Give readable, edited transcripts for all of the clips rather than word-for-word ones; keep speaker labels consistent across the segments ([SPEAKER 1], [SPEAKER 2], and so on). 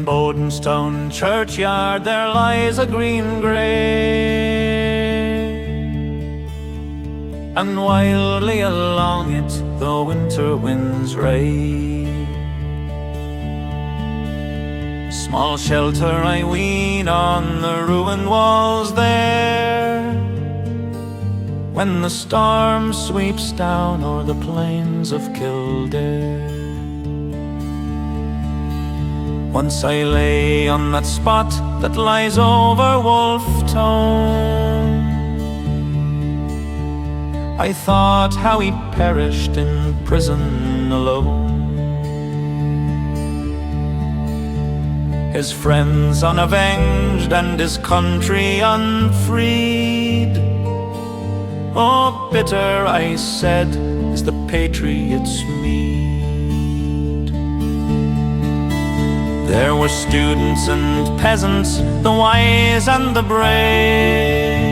[SPEAKER 1] Bodenstown Churchyard there lies a green grave, and wildly along it the winter winds rave. Small shelter I ween on the ruined walls there, when the storm sweeps down o'er the plains of Kildare. Once I lay on that spot that lies over Wolfe Tone. I thought how he perished in prison alone, his friends unavenged and his country unfreed. Oh, bitter, I said, is the patriot's meed. There were students and peasants, the wise and the brave,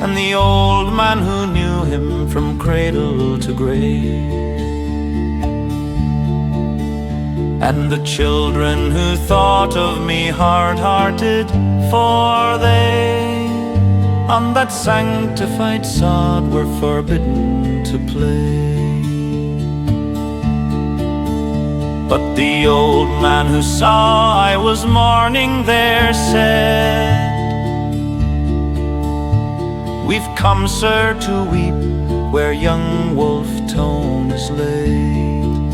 [SPEAKER 1] and the old man who knew him from cradle to grave, and the children who thought of me hard-hearted, for they on that sanctified sod were forbidden to play. But the old man who saw I was mourning there said, "We've come, sir, to weep where young Wolfe Tone is laid.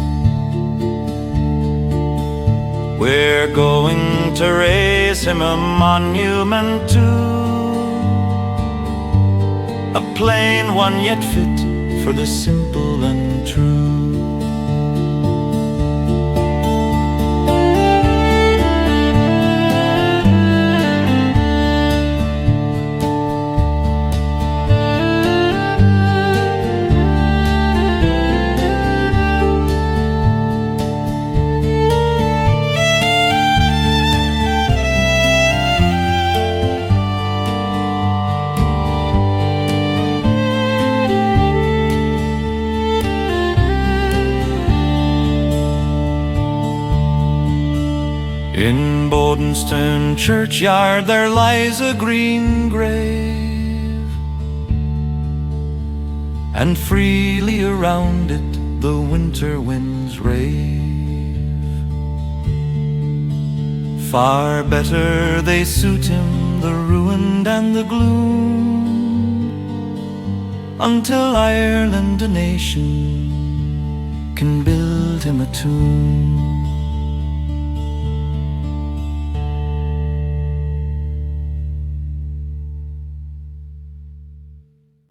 [SPEAKER 1] We're going to raise him a monument too, a plain one yet fit for the simple and true." In Bodenstown Churchyard there lies a green grave, and freely around it the winter winds rave. Far better they suit him, the ruined and the gloom, until Ireland a nation can build him a tomb.